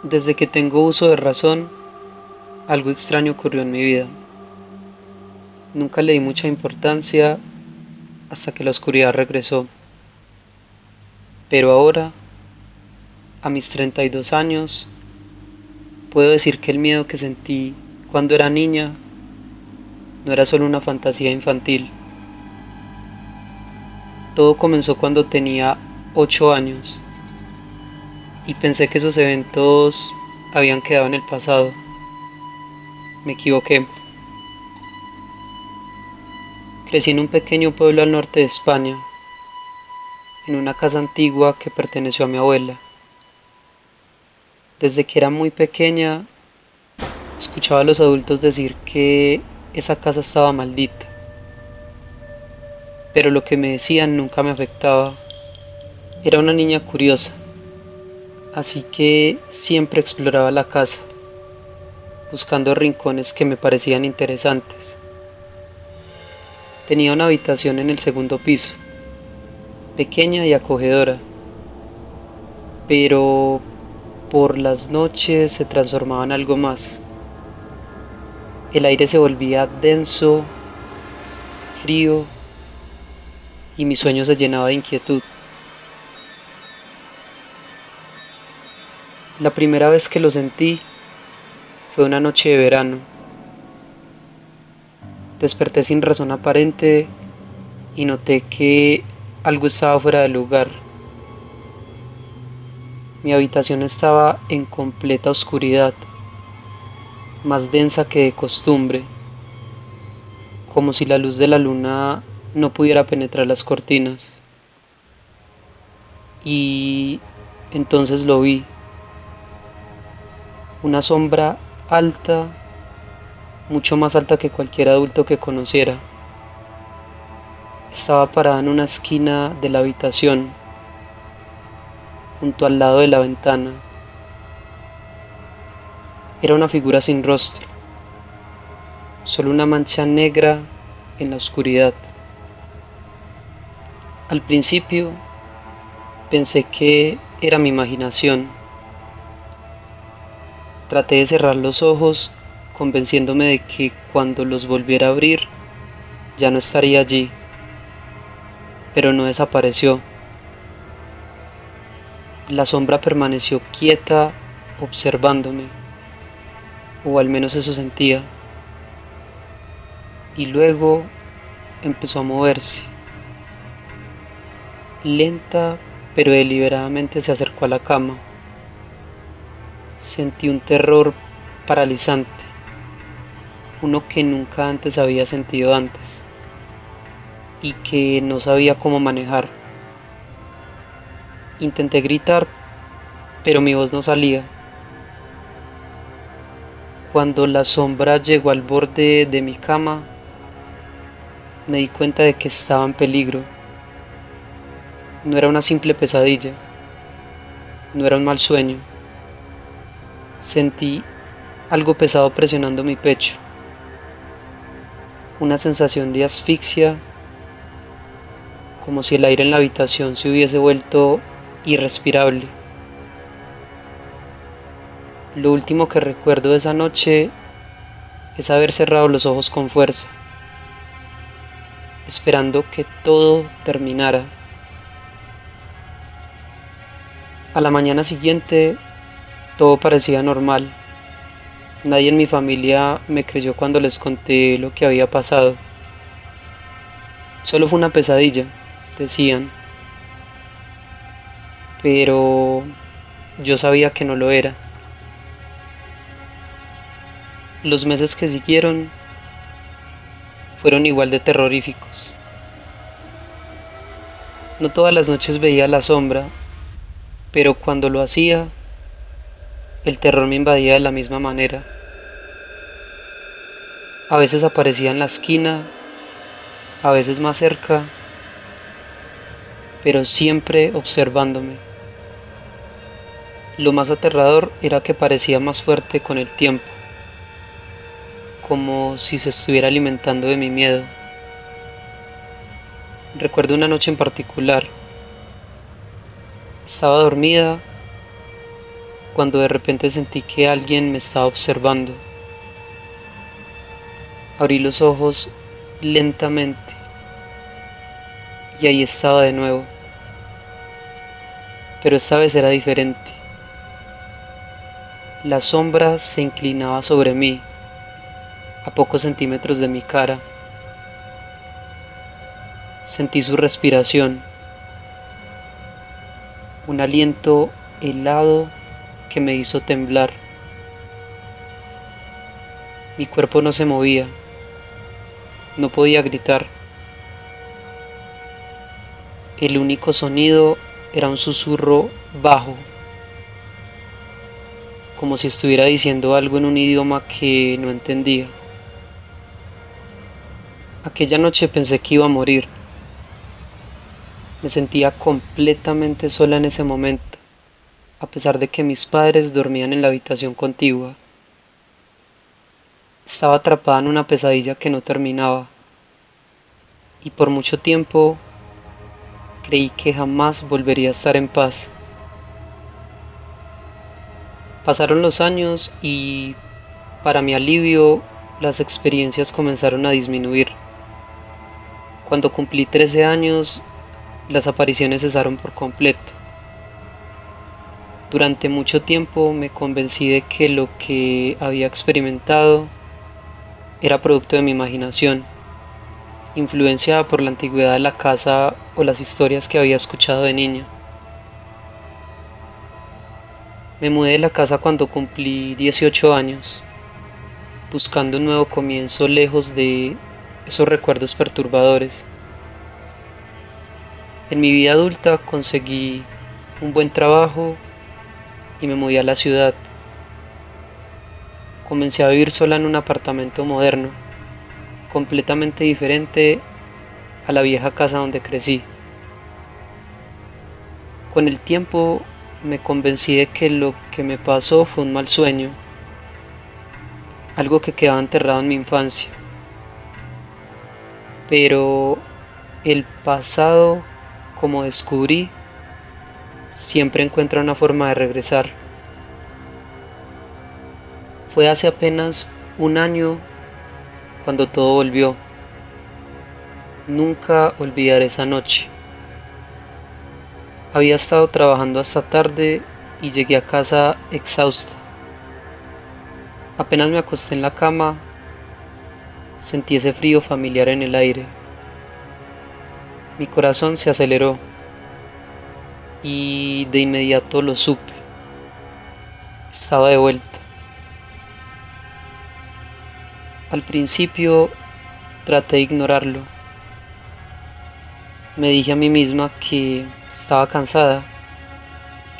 Desde que tengo uso de razón, algo extraño ocurrió en mi vida. Nunca le di mucha importancia hasta que la oscuridad regresó. Pero ahora, a mis 32 años, puedo decir que el miedo que sentí cuando era niña no era solo una fantasía infantil. Todo comenzó cuando tenía 8 años y pensé que esos eventos habían quedado en el pasado. Me equivoqué. Crecí en un pequeño pueblo al norte de España, en una casa antigua que perteneció a mi abuela. Desde que era muy pequeña, escuchaba a los adultos decir que esa casa estaba maldita, pero lo que me decían nunca me afectaba. Era una niña curiosa, así que siempre exploraba la casa, buscando rincones que me parecían interesantes. Tenía una habitación en el segundo piso, pequeña y acogedora, pero por las noches se transformaba en algo más. El aire se volvía denso, frío, y mi sueño se llenaba de inquietud. La primera vez que lo sentí fue una noche de verano. Desperté sin razón aparente y noté que algo estaba fuera de lugar. Mi habitación estaba en completa oscuridad, más densa que de costumbre, como si la luz de la luna no pudiera penetrar las cortinas. Y entonces lo vi, una sombra alta, mucho más alta que cualquier adulto que conociera. Estaba parada en una esquina de la habitación, junto al lado de la ventana. Era una figura sin rostro, solo una mancha negra en la oscuridad. Al principio pensé que era mi imaginación. Traté de cerrar los ojos, convenciéndome de que cuando los volviera a abrir ya no estaría allí, pero no desapareció. La sombra permaneció quieta, observándome, o al menos eso sentía, y luego empezó a moverse. Lenta pero deliberadamente se acercó a la cama. Sentí un terror paralizante, uno que nunca antes había sentido antes y que no sabía cómo manejar. Intenté gritar, pero mi voz no salía. Cuando la sombra llegó al borde de mi cama, me di cuenta de que estaba en peligro. No era una simple pesadilla, no era un mal sueño. Sentí algo pesado presionando mi pecho, una sensación de asfixia, como si el aire en la habitación se hubiese vuelto irrespirable. Lo último que recuerdo de esa noche es haber cerrado los ojos con fuerza, esperando que todo terminara. A la mañana siguiente todo parecía normal. Nadie en mi familia me creyó cuando les conté lo que había pasado. Solo fue una pesadilla, decían, pero yo sabía que no lo era. Los meses que siguieron fueron igual de terroríficos. No todas las noches veía la sombra, pero cuando lo hacía, el terror me invadía de la misma manera. A veces aparecía en la esquina, a veces más cerca, pero siempre observándome. Lo más aterrador era que parecía más fuerte con el tiempo, como si se estuviera alimentando de mi miedo. Recuerdo una noche en particular. Estaba dormida cuando de repente sentí que alguien me estaba observando. Abrí los ojos lentamente y ahí estaba de nuevo, pero esta vez era diferente. La sombra se inclinaba sobre mí, a pocos centímetros de mi cara. Sentí su respiración, un aliento helado que me hizo temblar. Mi cuerpo no se movía, no podía gritar. El único sonido era un susurro bajo, como si estuviera diciendo algo en un idioma que no entendía. Aquella noche pensé que iba a morir. Me sentía completamente sola en ese momento, a pesar de que mis padres dormían en la habitación contigua. Estaba atrapada en una pesadilla que no terminaba, y por mucho tiempo creí que jamás volvería a estar en paz. Pasaron los años y, para mi alivio, las experiencias comenzaron a disminuir. Cuando cumplí 13 años, las apariciones cesaron por completo. Durante mucho tiempo me convencí de que lo que había experimentado era producto de mi imaginación, influenciada por la antigüedad de la casa o las historias que había escuchado de niña. Me mudé de la casa cuando cumplí 18 años, buscando un nuevo comienzo lejos de esos recuerdos perturbadores. En mi vida adulta conseguí un buen trabajo y me mudé a la ciudad. Comencé a vivir sola en un apartamento moderno, completamente diferente a la vieja casa donde crecí. Con el tiempo me convencí de que lo que me pasó fue un mal sueño, algo que quedaba enterrado en mi infancia. Pero el pasado, como descubrí, siempre encuentra una forma de regresar. Fue hace apenas un año cuando todo volvió. Nunca olvidaré esa noche. Había estado trabajando hasta tarde y llegué a casa exhausta. Apenas me acosté en la cama, sentí ese frío familiar en el aire. Mi corazón se aceleró y de inmediato lo supe. Estaba de vuelta. Al principio traté de ignorarlo. Me dije a mí misma que estaba cansada,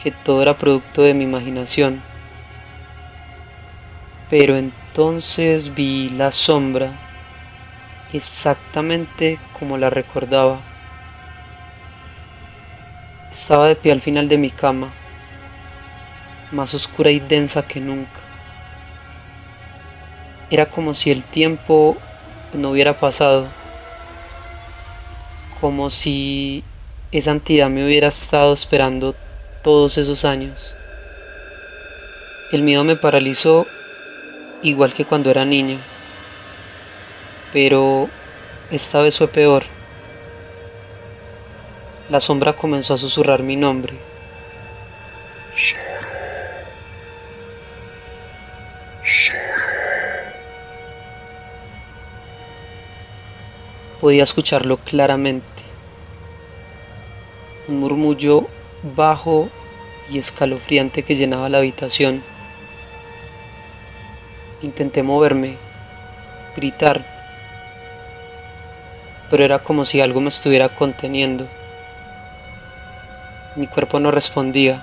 que todo era producto de mi imaginación. Pero entonces vi la sombra exactamente como la recordaba. Estaba de pie al final de mi cama, más oscura y densa que nunca. Era como si el tiempo no hubiera pasado, como si esa entidad me hubiera estado esperando todos esos años. El miedo me paralizó igual que cuando era niña, pero esta vez fue peor. La sombra comenzó a susurrar mi nombre. Podía escucharlo claramente, un murmullo bajo y escalofriante que llenaba la habitación. Intenté moverme, gritar, pero era como si algo me estuviera conteniendo. Mi cuerpo no respondía.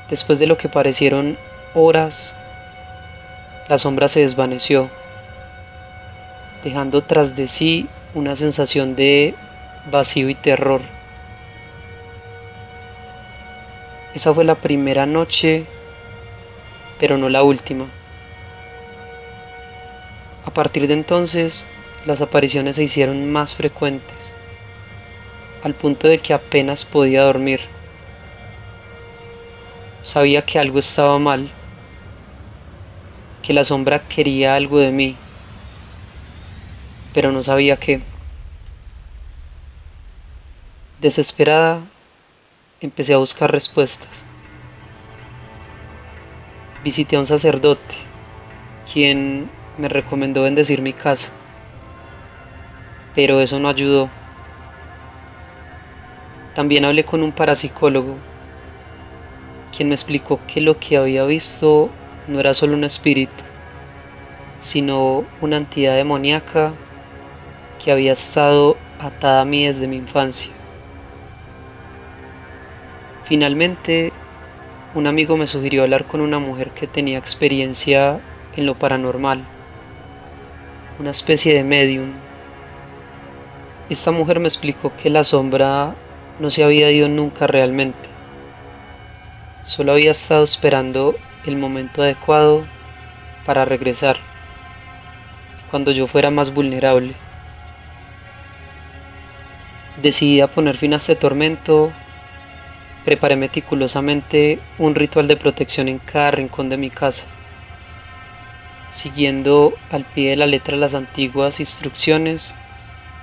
Después de lo que parecieron horas, la sombra se desvaneció, dejando tras de sí una sensación de vacío y terror. Esa fue la primera noche, pero no la última. A partir de entonces, las apariciones se hicieron más frecuentes, al punto de que apenas podía dormir. Sabía que algo estaba mal, que la sombra quería algo de mí, pero no sabía qué. Desesperada, empecé a buscar respuestas. Visité a un sacerdote, quien me recomendó bendecir mi casa, pero eso no ayudó. También hablé con un parapsicólogo, quien me explicó que lo que había visto no era solo un espíritu, sino una entidad demoníaca que había estado atada a mí desde mi infancia. Finalmente, un amigo me sugirió hablar con una mujer que tenía experiencia en lo paranormal, una especie de medium. Esta mujer me explicó que la sombra no se había ido nunca realmente, solo había estado esperando el momento adecuado para regresar, cuando yo fuera más vulnerable. Decidí a poner fin a este tormento. Preparé meticulosamente un ritual de protección en cada rincón de mi casa, siguiendo al pie de la letra las antiguas instrucciones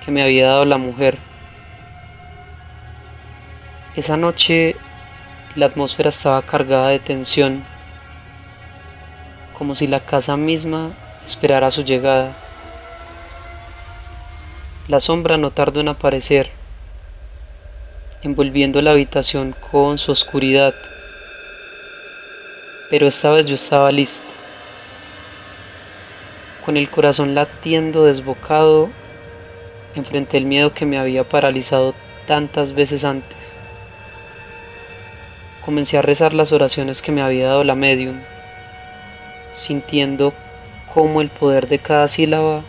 que me había dado la mujer. Esa noche la atmósfera estaba cargada de tensión, como si la casa misma esperara su llegada. La sombra no tardó en aparecer, envolviendo la habitación con su oscuridad, pero esta vez yo estaba lista, con el corazón latiendo desbocado. Enfrenté el miedo que me había paralizado tantas veces antes. Comencé a rezar las oraciones que me había dado la medium, sintiendo cómo el poder de cada sílaba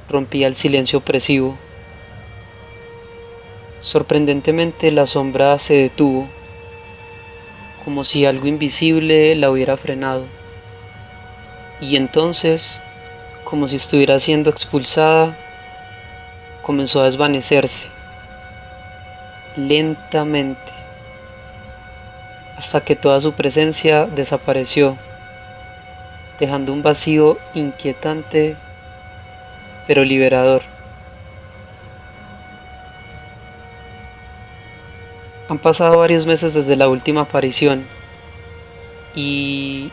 rompía el silencio opresivo. Sorprendentemente la sombra se detuvo, como si algo invisible la hubiera frenado. Y entonces, como si estuviera siendo expulsada, comenzó a desvanecerse, lentamente, hasta que toda su presencia desapareció, dejando un vacío inquietante pero liberador. Han pasado varios meses desde la última aparición y,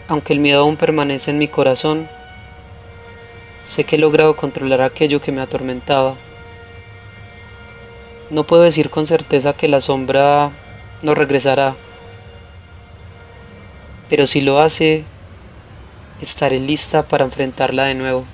aunque el miedo aún permanece en mi corazón, sé que he logrado controlar aquello que me atormentaba. No puedo decir con certeza que la sombra no regresará, pero si lo hace, estaré lista para enfrentarla de nuevo.